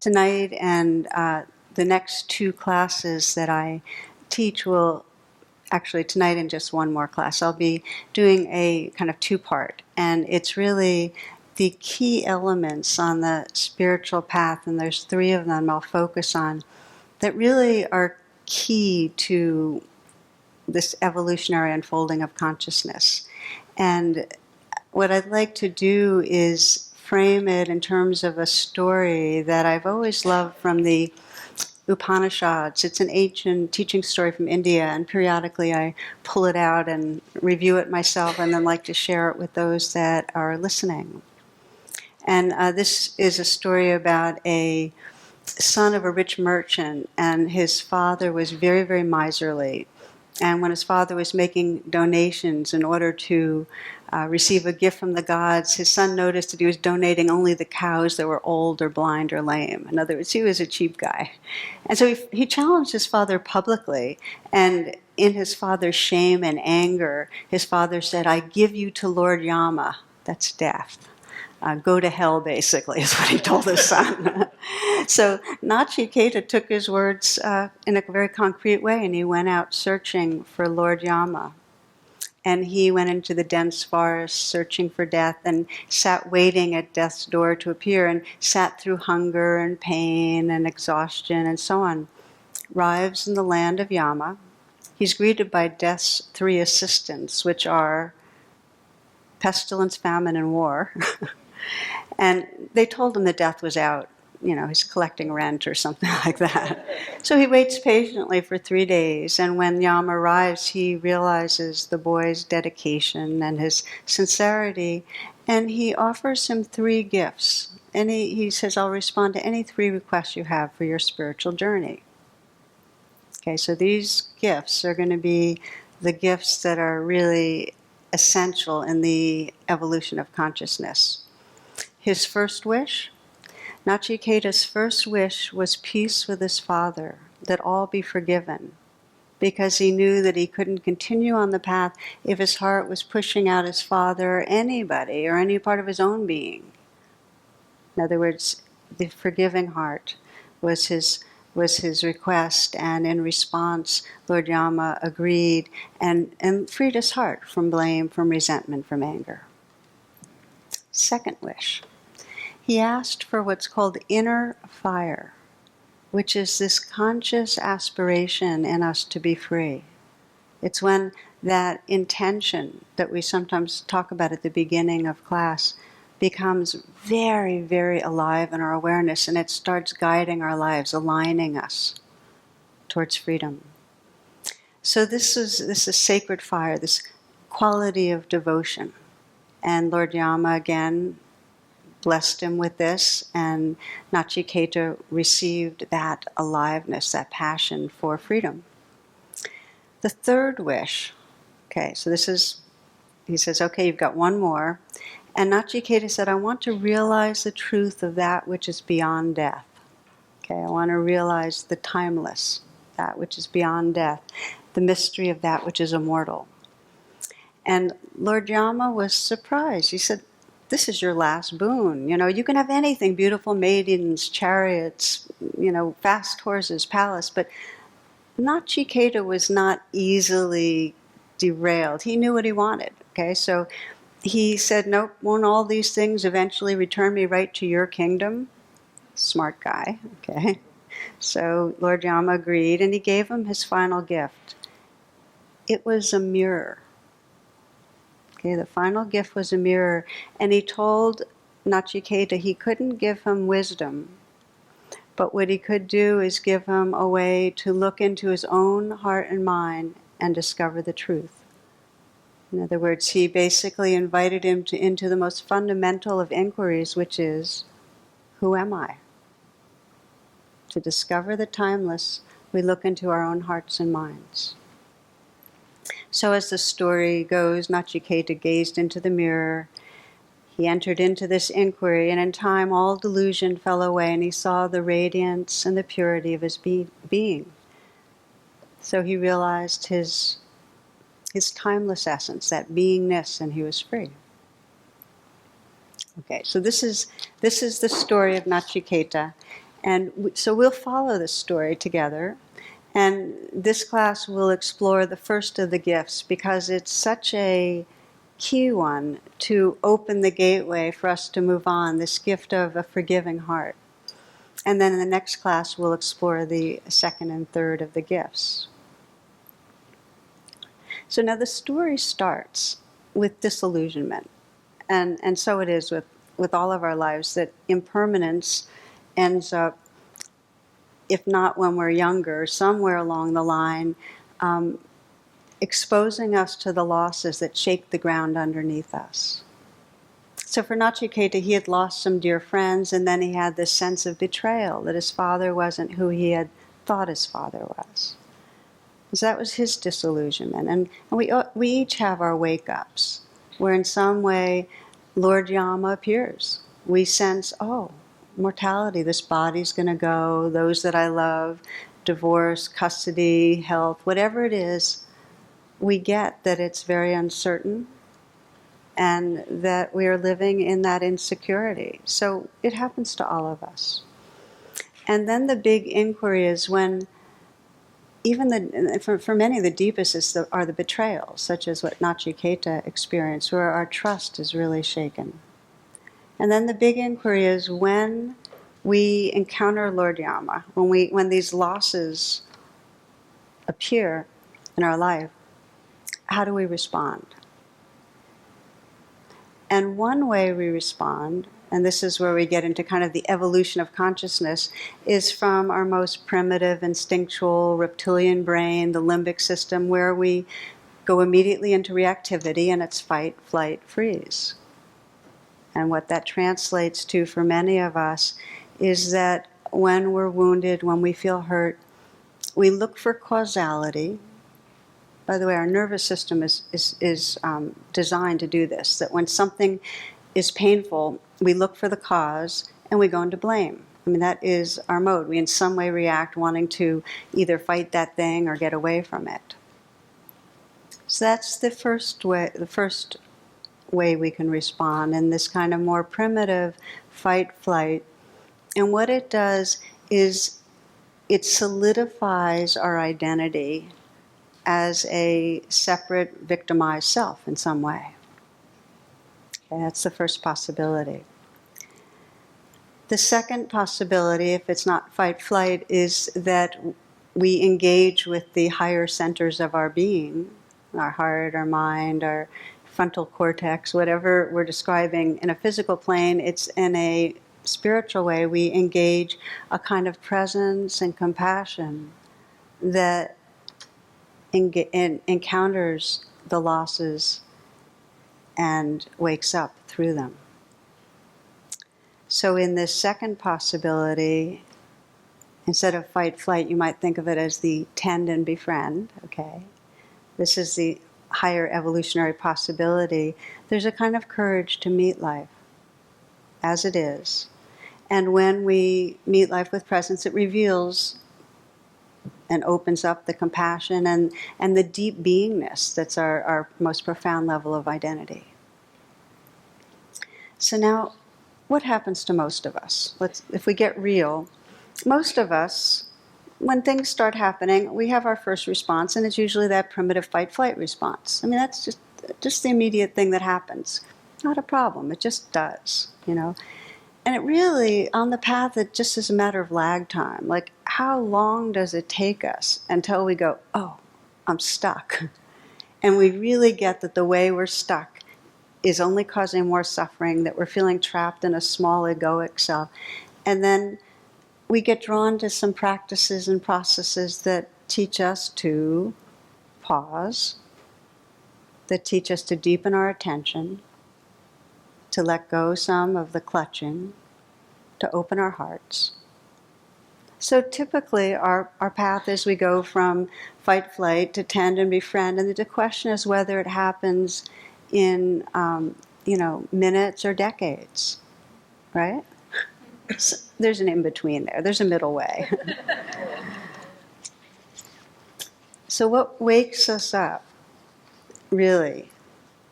tonight and the next two classes that I teach will actually tonight and just one more class. I'll be doing a kind of two-part, and it's really the key elements on the spiritual path, and there's three of them I'll focus on that really are key to this evolutionary unfolding of consciousness. And what I'd like to do is frame it in terms of a story that I've always loved from the Upanishads. It's an ancient teaching story from India, and periodically I pull it out and review it myself and then like to share it with those that are listening. And this is a story about a son of a rich merchant, and his father was very, very miserly. And when his father was making donations in order to receive a gift from the gods, his son noticed that he was donating only the cows that were old or blind or lame. In other words, he was a cheap guy. And so he challenged his father publicly, and in his father's shame and anger, his father said, "I give you to Lord Yama," that's death. Go to hell, basically, is what he told his son. So Nachiketa took his words in a very concrete way, and he went out searching for Lord Yama. And he went into the dense forest searching for death and sat waiting at death's door to appear, and sat through hunger and pain and exhaustion and so on. Arrives in the land of Yama. He's greeted by death's three assistants, which are pestilence, famine, and war. And they told him that death was out. He's collecting rent or something like that. So he waits patiently for 3 days, and when Yama arrives, he realizes the boy's dedication and his sincerity, and he offers him 3 gifts. And he says, "I'll respond to any 3 requests you have for your spiritual journey." Okay, so these gifts are going to be the gifts that are really essential in the evolution of consciousness. His first wish? Nachiketa's first wish was peace with his father, that all be forgiven, because he knew that he couldn't continue on the path if his heart was pushing out his father or anybody or any part of his own being. In other words, the forgiving heart was his request, and in response, Lord Yama agreed and freed his heart from blame, from resentment, from anger. Second wish. He asked for what's called inner fire, which is this conscious aspiration in us to be free. It's when that intention that we sometimes talk about at the beginning of class becomes very, very alive in our awareness, and it starts guiding our lives, aligning us towards freedom. So this is sacred fire, this quality of devotion. And Lord Yama again blessed him with this, and Nachiketa received that aliveness, that passion for freedom. The third wish, okay, so he says, okay, you've got one more. And Nachiketa said, I want to realize the truth of that which is beyond death. Okay, I want to realize the timeless, that which is beyond death, the mystery of that which is immortal. And Lord Yama was surprised. He said, this is your last boon. You can have anything, beautiful maidens, chariots, fast horses, palace, but Nachiketa was not easily derailed. He knew what he wanted, okay? So he said, nope, won't all these things eventually return me right to your kingdom? Smart guy, okay? So Lord Yama agreed, and he gave him his final gift. It was a mirror. Okay, the final gift was a mirror, and he told Nachiketa he couldn't give him wisdom, but what he could do is give him a way to look into his own heart and mind and discover the truth. In other words, he basically invited him into the most fundamental of inquiries, which is, who am I? To discover the timeless, we look into our own hearts and minds. So as the story goes, Nachiketa gazed into the mirror. He entered into this inquiry, and in time all delusion fell away, and he saw the radiance and the purity of his being. So he realized his timeless essence, that beingness, and he was free. Okay, so this is the story of Nachiketa, And so we'll follow this story together. And this class will explore the first of the gifts because it's such a key one to open the gateway for us to move on, this gift of a forgiving heart. And then in the next class, we'll explore the second and third of the gifts. So now the story starts with disillusionment. And so it is with all of our lives, that impermanence ends up, if not when we're younger, somewhere along the line, exposing us to the losses that shake the ground underneath us. So for Nachiketa, he had lost some dear friends, and then he had this sense of betrayal, that his father wasn't who he had thought his father was. So that was his disillusionment. And we each have our wake-ups, where in some way Lord Yama appears. We sense, oh, mortality, this body's going to go, those that I love, divorce, custody, health, whatever it is, we get that it's very uncertain and that we are living in that insecurity. So it happens to all of us. And then the big inquiry is when, even for many, the deepest are the betrayals, such as what Nachiketa experienced, where our trust is really shaken. And then the big inquiry is when we encounter Lord Yama, when these losses appear in our life, how do we respond? And one way we respond, and this is where we get into kind of the evolution of consciousness, is from our most primitive, instinctual, reptilian brain, the limbic system, where we go immediately into reactivity, and it's fight, flight, freeze. And what that translates to for many of us is that when we're wounded, when we feel hurt, we look for causality. By the way, our nervous system is designed to do this, that when something is painful, we look for the cause and we go into blame. I mean, that is our mode. We in some way react wanting to either fight that thing or get away from it. So that's the first way we can respond in this kind of more primitive fight-flight. And what it does is it solidifies our identity as a separate, victimized self in some way. Okay, that's the first possibility. The second possibility, if it's not fight-flight, is that we engage with the higher centers of our being, our heart, our mind, our frontal cortex, whatever we're describing in a physical plane, it's in a spiritual way. We engage a kind of presence and compassion that encounters the losses and wakes up through them. So in this second possibility, instead of fight-flight, you might think of it as the tend and befriend, okay? This is the higher evolutionary possibility. There's a kind of courage to meet life as it is. And when we meet life with presence, it reveals and opens up the compassion and the deep beingness that's our most profound level of identity. So now, what happens to most of us? If we get real, most of us, when things start happening, we have our first response, and it's usually that primitive fight-flight response. I mean, that's just the immediate thing that happens. Not a problem, it just does, you know. And it really, on the path, it just is a matter of lag time. Like, how long does it take us until we go, oh, I'm stuck? And we really get that the way we're stuck is only causing more suffering, that we're feeling trapped in a small egoic self. And then we get drawn to some practices and processes that teach us to pause, that teach us to deepen our attention, to let go some of the clutching, to open our hearts. So typically our path is we go from fight-flight to tend and befriend, and the question is whether it happens in minutes or decades, right? So there's an in-between there. There's a middle way. So what wakes us up, really,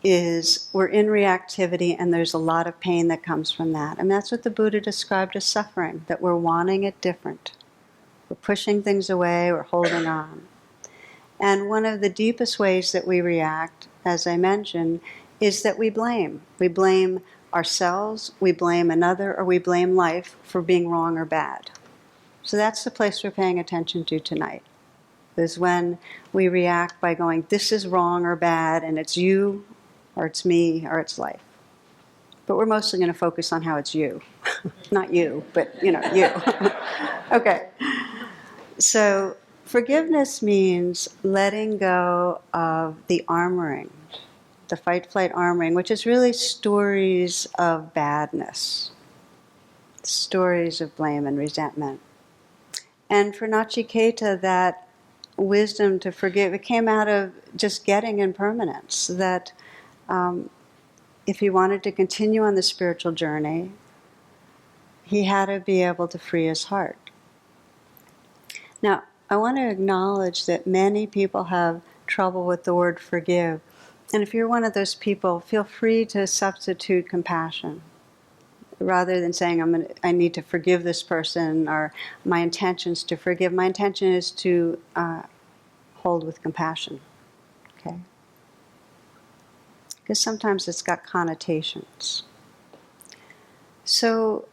is we're in reactivity, and there's a lot of pain that comes from that. And that's what the Buddha described as suffering, that we're wanting it different. We're pushing things away, we're holding on. And one of the deepest ways that we react, as I mentioned, is that we blame. We blame ourselves, we blame another, or we blame life for being wrong or bad. So that's the place we're paying attention to tonight, is when we react by going, this is wrong or bad, and it's you, or it's me, or it's life. But we're mostly going to focus on how it's you. Not you, but, you. Okay. So forgiveness means letting go of the armoring, the fight-flight armoring, which is really stories of badness, stories of blame and resentment. And for Nachiketa, that wisdom to forgive, it came out of just getting impermanence, that if he wanted to continue on the spiritual journey, he had to be able to free his heart. Now, I want to acknowledge that many people have trouble with the word forgive. And if you're one of those people, feel free to substitute compassion. Rather than saying, I need to forgive this person, or my intention is to forgive, my intention is to hold with compassion. Okay? Because sometimes it's got connotations. So,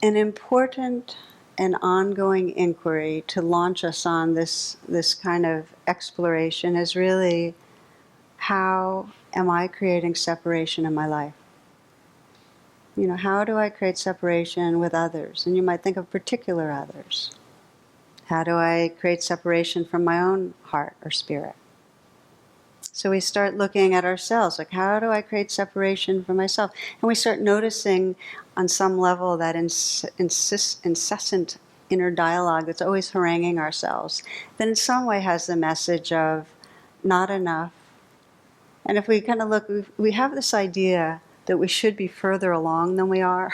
an important and ongoing inquiry to launch us on this kind of exploration is really, how am I creating separation in my life? How do I create separation with others? And you might think of particular others. How do I create separation from my own heart or spirit? So we start looking at ourselves, like, how do I create separation from myself? And we start noticing on some level that incessant inner dialogue that's always haranguing ourselves, that in some way has the message of not enough. And if we kind of look, we have this idea that we should be further along than we are.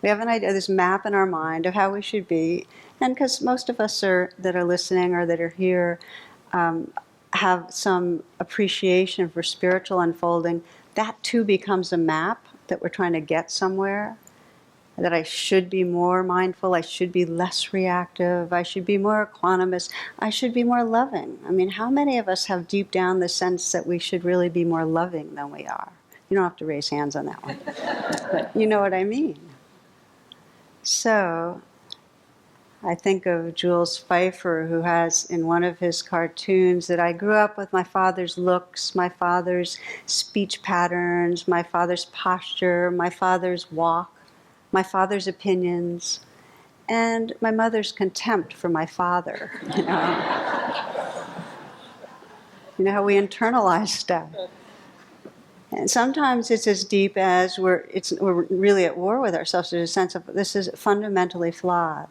We have an idea, this map in our mind of how we should be. And because most of us that are listening or that are here have some appreciation for spiritual unfolding, that too becomes a map that we're trying to get somewhere. That I should be more mindful, I should be less reactive, I should be more equanimous, I should be more loving. I mean, how many of us have deep down the sense that we should really be more loving than we are? You don't have to raise hands on that one. But you know what I mean. So, I think of Jules Pfeiffer, who has in one of his cartoons that I grew up with my father's looks, my father's speech patterns, my father's posture, my father's walk, my father's opinions, and my mother's contempt for my father. You know how we internalize stuff. And sometimes it's as deep as we're really at war with ourselves. There's a sense of this is fundamentally flawed.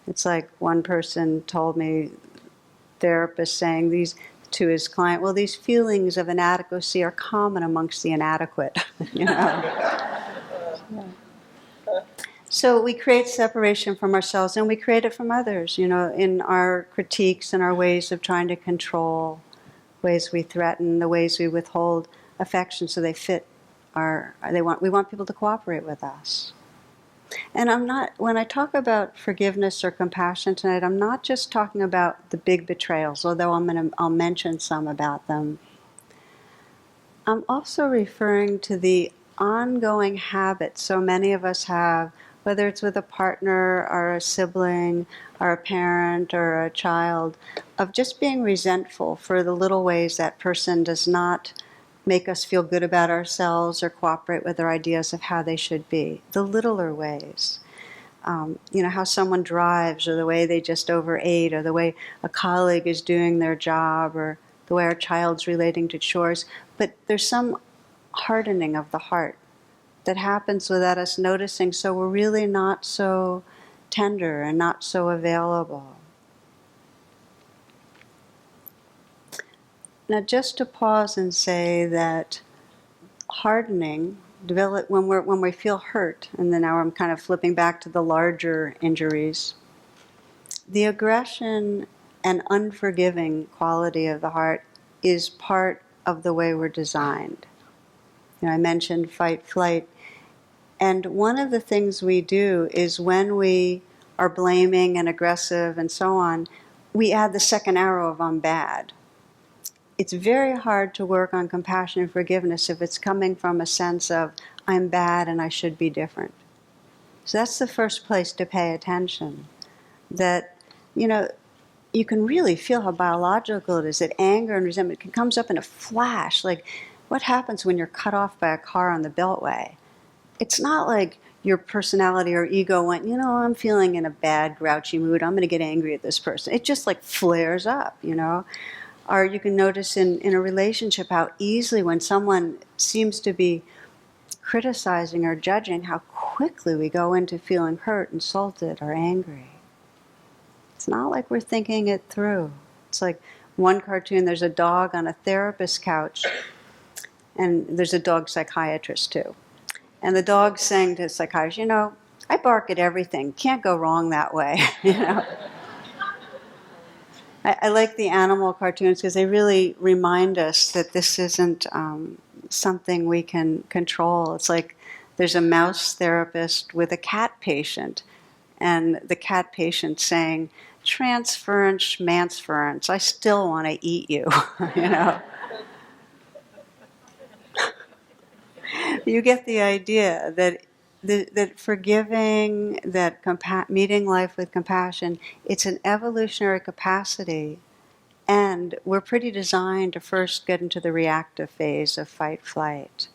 It's like one person told me, therapist saying to his client, well, these feelings of inadequacy are common amongst the inadequate. Yeah. So we create separation from ourselves, and we create it from others, in our critiques and our ways of trying to control, ways we threaten, the ways we withhold affection so they fit we want people to cooperate with us. And when I talk about forgiveness or compassion tonight, I'm not just talking about the big betrayals, although I'll mention some about them. I'm also referring to the ongoing habits so many of us have, whether it's with a partner or a sibling or a parent or a child, of just being resentful for the little ways that person does not make us feel good about ourselves or cooperate with our ideas of how they should be. The littler ways. How someone drives, or the way they just overate, or the way a colleague is doing their job, or the way our child's relating to chores. But there's some hardening of the heart that happens without us noticing, so we're really not so tender and not so available. Now, just to pause and say that hardening develop when we feel hurt, and then now I'm kind of flipping back to the larger injuries. The aggression and unforgiving quality of the heart is part of the way we're designed. I mentioned fight, flight. And one of the things we do is when we are blaming and aggressive and so on, we add the second arrow of I'm bad. It's very hard to work on compassion and forgiveness if it's coming from a sense of I'm bad and I should be different. So that's the first place to pay attention. That, you can really feel how biological it is, that anger and resentment comes up in a flash. Like, what happens when you're cut off by a car on the beltway? It's not like your personality or ego went, I'm feeling in a bad, grouchy mood, I'm going to get angry at this person. It just like flares up, Or you can notice in a relationship how easily when someone seems to be criticizing or judging, how quickly we go into feeling hurt, insulted, or angry. It's not like we're thinking it through. It's like one cartoon, there's a dog on a therapist's couch, and there's a dog psychiatrist too. And the dog's saying to the psychiatrist, I bark at everything. Can't go wrong that way. I like the animal cartoons because they really remind us that this isn't something we can control. It's like there's a mouse therapist with a cat patient, and the cat patient saying, transference, mansference, I still want to eat you, You get the idea that that forgiving, that meeting life with compassion, it's an evolutionary capacity, and we're pretty designed to first get into the reactive phase of fight-flight.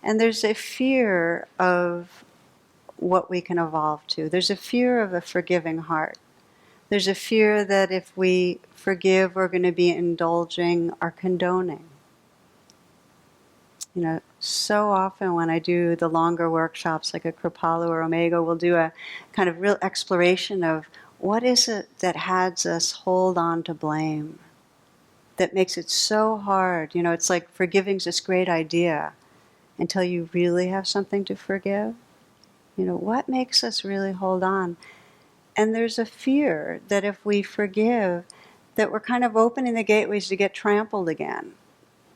And there's a fear of what we can evolve to. There's a fear of a forgiving heart. There's a fear that if we forgive, we're going to be indulging or condoning. So often when I do the longer workshops, like a Kripalu or Omega, we'll do a kind of real exploration of what is it that has us hold on to blame, that makes it so hard. It's like forgiving's this great idea until you really have something to forgive. What makes us really hold on? And there's a fear that if we forgive, that we're kind of opening the gateways to get trampled again.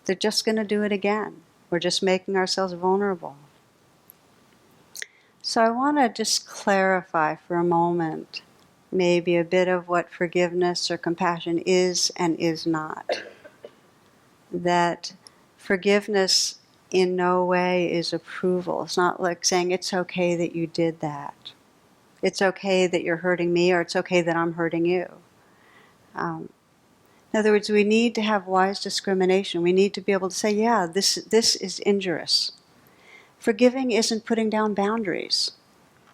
They're just going to do it again. We're just making ourselves vulnerable. So I want to just clarify for a moment maybe a bit of what forgiveness or compassion is and is not. That forgiveness in no way is approval. It's not like saying it's okay that you did that. It's okay that you're hurting me, or it's okay that I'm hurting you. In other words, we need to have wise discrimination. We need to be able to say, yeah, this is injurious. Forgiving isn't putting down boundaries.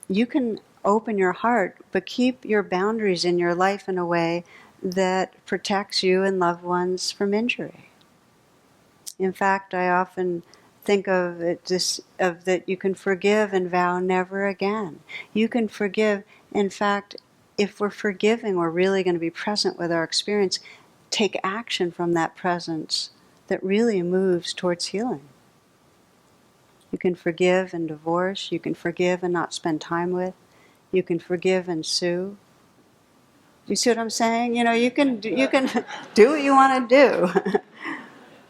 You can open your heart, but keep your boundaries in your life in a way that protects you and loved ones from injury. In fact, I often think of it that you can forgive and vow never again. You can forgive. In fact, if we're forgiving, we're really going to be present with our experience. Take action from that presence that really moves towards healing. You can forgive and divorce. You can forgive and not spend time with. You can forgive and sue. You see what I'm saying? You can do what you want to do,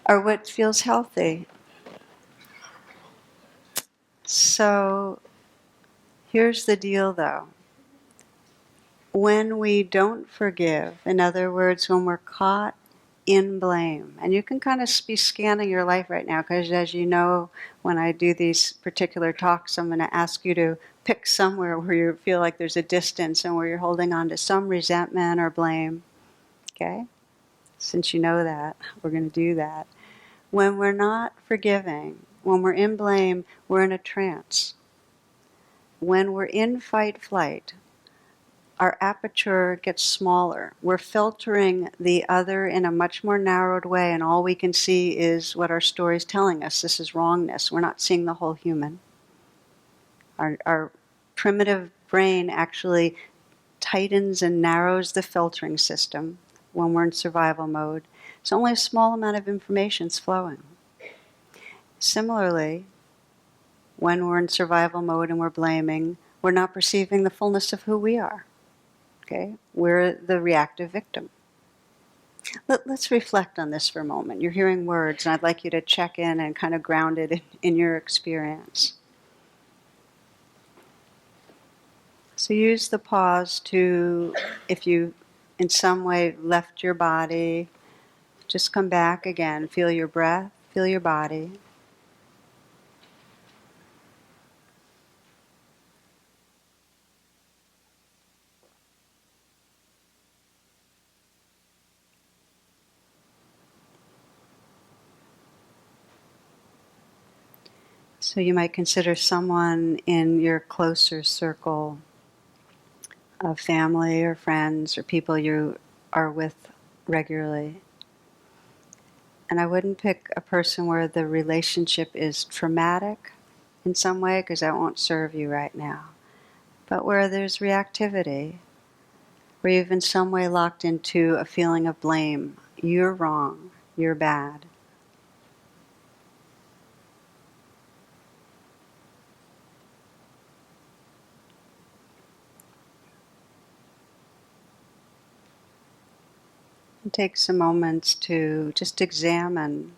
or what feels healthy. So here's the deal, though. When we don't forgive, in other words, when we're caught in blame, and you can kind of be scanning your life right now, because as you know, when I do these particular talks, I'm going to ask you to pick somewhere where you feel like there's a distance and where you're holding on to some resentment or blame. Okay? Since you know that, we're going to do that. When we're not forgiving, when we're in blame, we're in a trance. When we're in fight-flight, our aperture gets smaller. We're filtering the other in a much more narrowed way, and all we can see is what our story is telling us. This is wrongness. We're not seeing the whole human. Our primitive brain actually tightens and narrows the filtering system when we're in survival mode. So only a small amount of information is flowing. Similarly, when we're in survival mode and we're blaming, we're not perceiving the fullness of who we are. Okay? We're the reactive victim. Let's reflect on this for a moment. You're hearing words, and I'd like you to check in and kind of ground it in your experience. So use the pause to, if you in some way left your body, just come back again. Feel your breath, feel your body. So you might consider someone in your closer circle of family or friends or people you are with regularly. And I wouldn't pick a person where the relationship is traumatic in some way, because that won't serve you right now. But where there's reactivity, where you've in some way locked into a feeling of blame. You're wrong. You're bad. And take some moments to just examine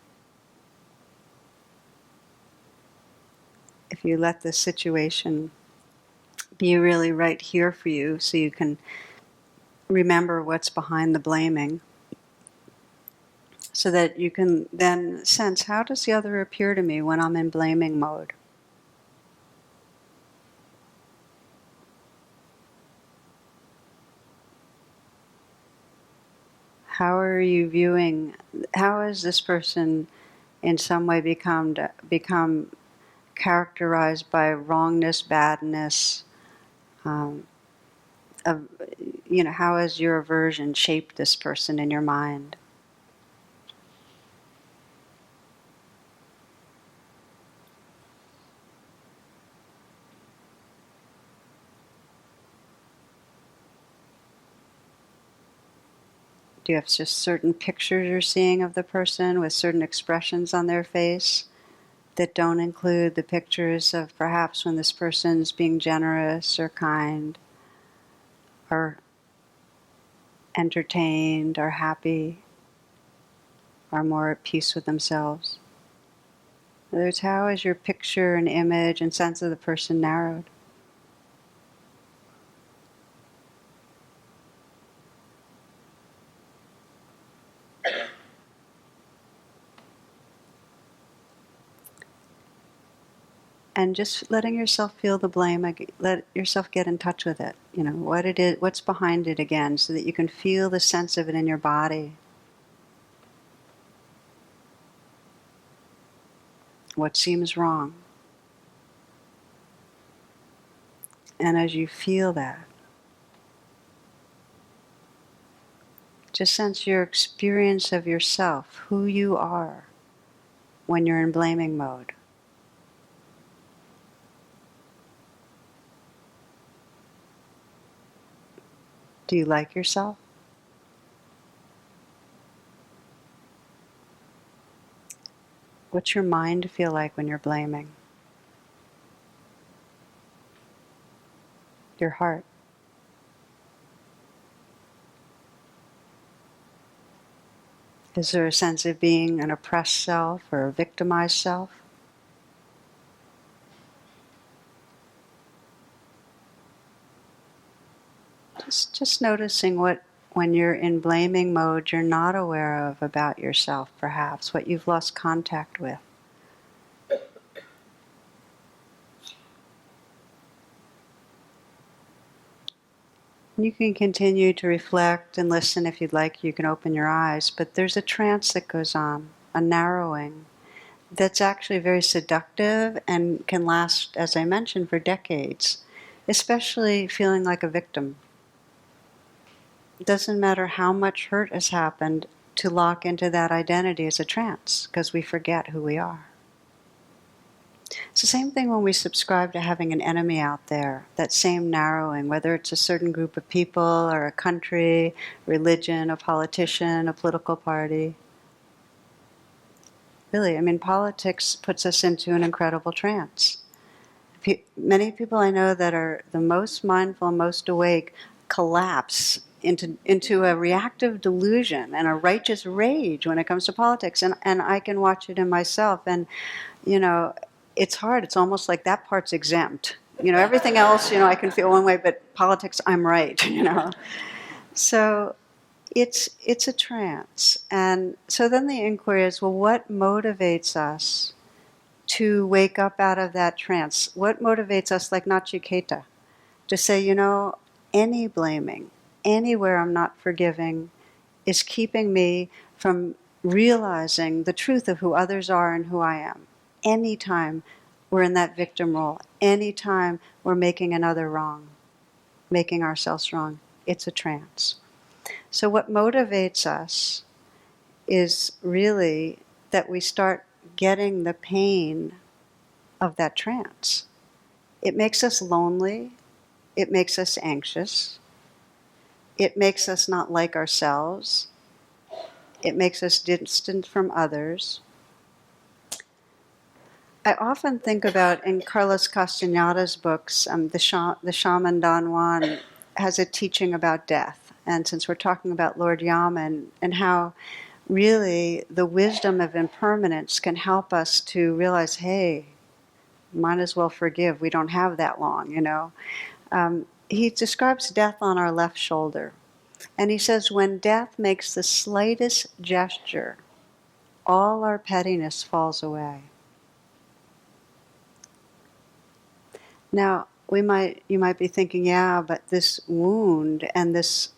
if you let the situation be really right here for you, so you can remember what's behind the blaming, so that you can then sense, how does the other appear to me when I'm in blaming mode? How are you viewing, how has this person in some way become characterized by wrongness, badness, um, of, how has your aversion shaped this person in your mind? Do you have just certain pictures you're seeing of the person with certain expressions on their face that don't include the pictures of perhaps when this person's being generous or kind or entertained or happy or more at peace with themselves? In other words, how is your picture and image and sense of the person narrowed? And just letting yourself feel the blame, let yourself get in touch with it. What it is, what's behind it again, so that you can feel the sense of it in your body. What seems wrong. And as you feel that, just sense your experience of yourself, who you are when you're in blaming mode. Do you like yourself? What's your mind feel like when you're blaming? Your heart. Is there a sense of being an oppressed self or a victimized self? Just noticing what, when you're in blaming mode, you're not aware of about yourself, perhaps, what you've lost contact with. You can continue to reflect and listen if you'd like. You can open your eyes, but there's a trance that goes on, a narrowing, that's actually very seductive and can last, as I mentioned, for decades, especially feeling like a victim. It doesn't matter how much hurt has happened, to lock into that identity is a trance, because we forget who we are. It's the same thing when we subscribe to having an enemy out there, that same narrowing, whether it's a certain group of people or a country, religion, a politician, a political party. Really, politics puts us into an incredible trance. Many people I know that are the most mindful, most awake, collapse into a reactive delusion and a righteous rage when it comes to politics. And I can watch it in myself. And, it's hard. It's almost like that part's exempt. Everything else, I can feel one way, but politics, I'm right. So it's a trance. And so then the inquiry is, well, what motivates us to wake up out of that trance? What motivates us, like Nachiketa, to say, any blaming, anywhere I'm not forgiving, is keeping me from realizing the truth of who others are and who I am. Anytime we're in that victim role, anytime we're making another wrong, making ourselves wrong, it's a trance. So what motivates us is really that we start getting the pain of that trance. It makes us lonely. It makes us anxious. It makes us not like ourselves. It makes us distant from others. I often think about, in Carlos Castañeda's books, the shaman Don Juan has a teaching about death. And since we're talking about Lord Yaman, and how really the wisdom of impermanence can help us to realize, hey, might as well forgive. We don't have that long, He describes death on our left shoulder. And he says, when death makes the slightest gesture, all our pettiness falls away. Now, you might be thinking, yeah, but this wound and this,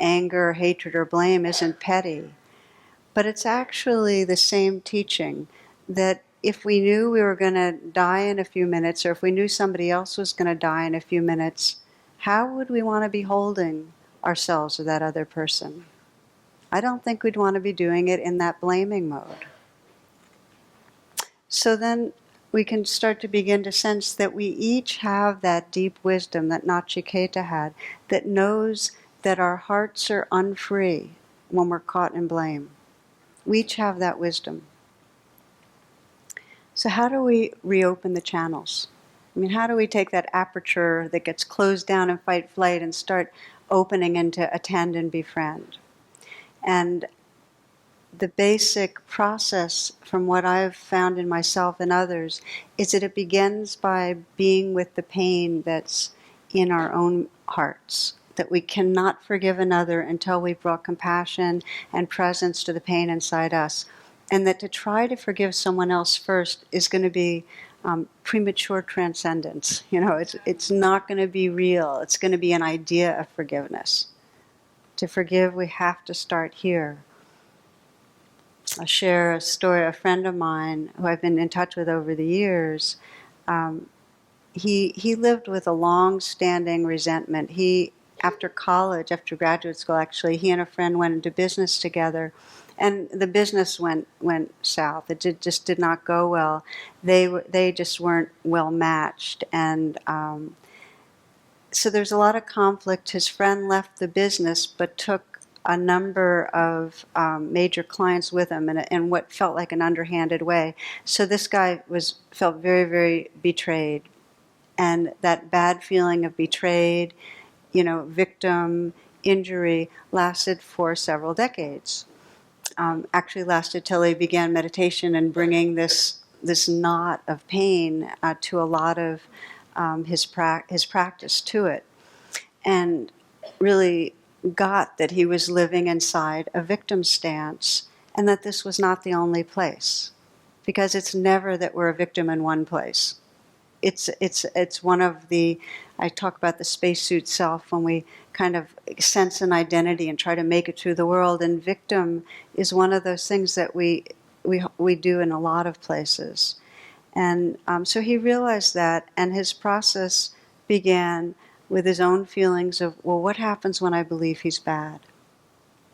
anger, hatred, or blame isn't petty. But it's actually the same teaching, that if we knew we were going to die in a few minutes, or if we knew somebody else was going to die in a few minutes, how would we want to be holding ourselves or that other person? I don't think we'd want to be doing it in that blaming mode. So then we can start to begin to sense that we each have that deep wisdom that Nachiketa had, that knows that our hearts are unfree when we're caught in blame. We each have that wisdom. So how do we reopen the channels? How do we take that aperture that gets closed down in fight-flight and start opening into attend and befriend? And the basic process, from what I've found in myself and others, is that it begins by being with the pain that's in our own hearts, that we cannot forgive another until we've brought compassion and presence to the pain inside us, and that to try to forgive someone else first is going to be premature transcendence. It's not going to be real. It's going to be an idea of forgiveness. To forgive, we have to start here. I'll share a story. A friend of mine, who I've been in touch with over the years, he lived with a long-standing resentment. After college, after graduate school, actually, he and a friend went into business together, and the business went south. It just did not go well. They just weren't well matched, and so there's a lot of conflict. His friend left the business, but took a number of major clients with him in what felt like an underhanded way. So this guy felt very, very betrayed. And that bad feeling of betrayed, victim, injury, lasted for several decades. Actually lasted till he began meditation and bringing this knot of pain to a lot of his practice to it. And really got that he was living inside a victim stance, and that this was not the only place, because it's never that we're a victim in one place. It's one of the, I talk about the spacesuit self, when we kind of sense an identity and try to make it through the world, and victim is one of those things that we do in a lot of places. And so he realized that, and his process began with his own feelings of, well, what happens when I believe he's bad?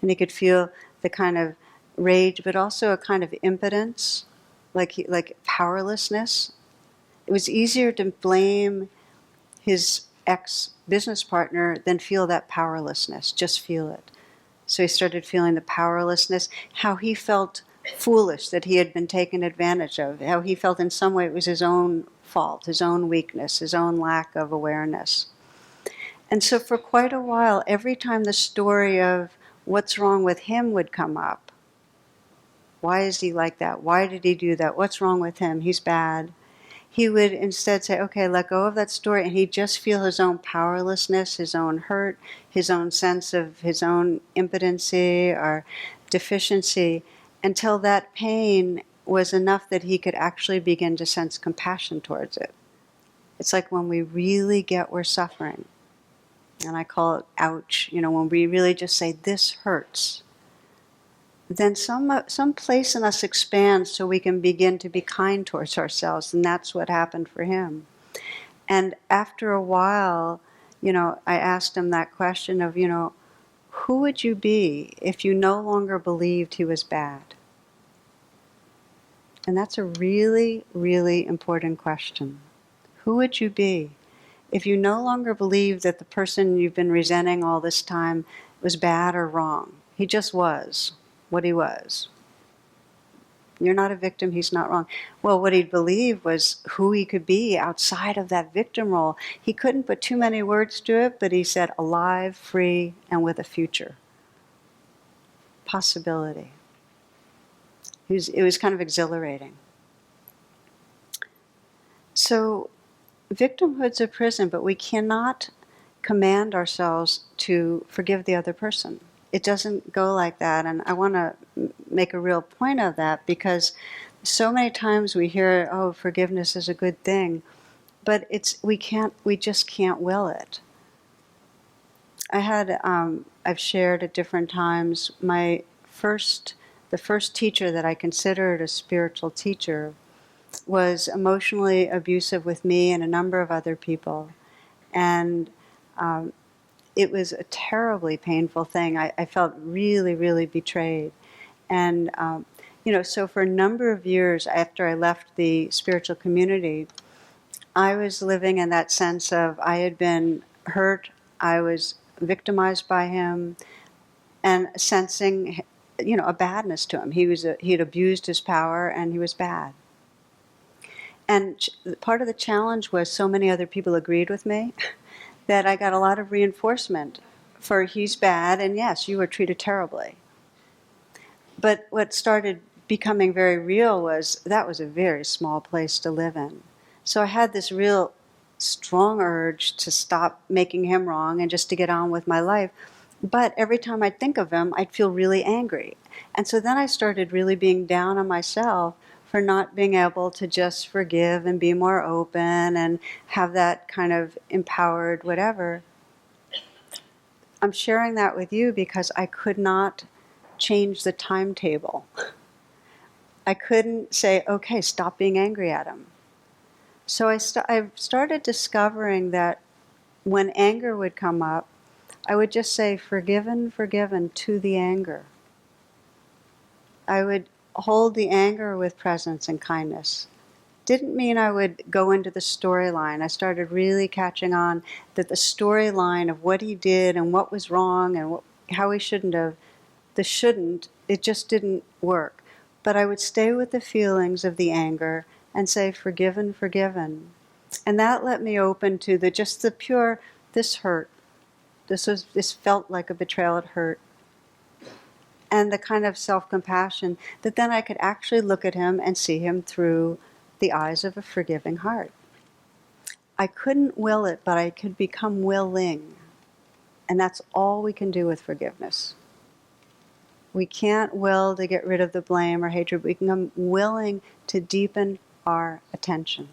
And he could feel the kind of rage, but also a kind of impotence, like powerlessness. It was easier to blame his ex-business partner than feel that powerlessness, just feel it. So he started feeling the powerlessness, how he felt foolish that he had been taken advantage of, how he felt in some way it was his own fault, his own weakness, his own lack of awareness. And so for quite a while, every time the story of what's wrong with him would come up, why is he like that? Why did he do that? What's wrong with him? He's bad. He would instead say, okay, let go of that story, and he'd just feel his own powerlessness, his own hurt, his own sense of his own impotency or deficiency, until that pain was enough that he could actually begin to sense compassion towards it. It's like when we really get we're suffering, and I call it ouch, when we really just say, this hurts, then some place in us expands so we can begin to be kind towards ourselves, and that's what happened for him. And after a while, I asked him that question of, who would you be if you no longer believed he was bad? And that's a really, really important question. Who would you be if you no longer believed that the person you've been resenting all this time was bad or wrong? He just was what he was. You're not a victim, he's not wrong. Well, what he'd believe was who he could be outside of that victim role. He couldn't put too many words to it, but he said alive, free, and with a future. Possibility. It was kind of exhilarating. So, victimhood's a prison, but we cannot command ourselves to forgive the other person. It doesn't go like that, and I want to make a real point of that, because so many times we hear, oh, forgiveness is a good thing, but we just can't will it. I've shared at different times, the first teacher that I considered a spiritual teacher was emotionally abusive with me and a number of other people, and it was a terribly painful thing. I felt really, really betrayed. And, so for a number of years after I left the spiritual community, I was living in that sense of I had been hurt, I was victimized by him, and sensing, a badness to him. He had abused his power, and he was bad. And part of the challenge was so many other people agreed with me that I got a lot of reinforcement for he's bad, and yes, you were treated terribly. But what started becoming very real was that was a very small place to live in. So I had this real strong urge to stop making him wrong and just to get on with my life. But every time I'd think of him, I'd feel really angry. And so then I started really being down on myself for not being able to just forgive and be more open and have that kind of empowered whatever. I'm sharing that with you because I could not change the timetable. I couldn't say, okay, stop being angry at him. So I started discovering that when anger would come up, I would just say, forgiven, forgiven, to the anger. I would hold the anger with presence and kindness. Didn't mean I would go into the storyline. I started really catching on that the storyline of what he did and what was wrong and how he shouldn't have, it just didn't work. But I would stay with the feelings of the anger and say, forgiven, forgiven. And that let me open to the pure, this hurt. This felt like a betrayal, it hurt. And the kind of self-compassion that then I could actually look at him and see him through the eyes of a forgiving heart. I couldn't will it, but I could become willing. And that's all we can do with forgiveness. We can't will to get rid of the blame or hatred. We can become willing to deepen our attention.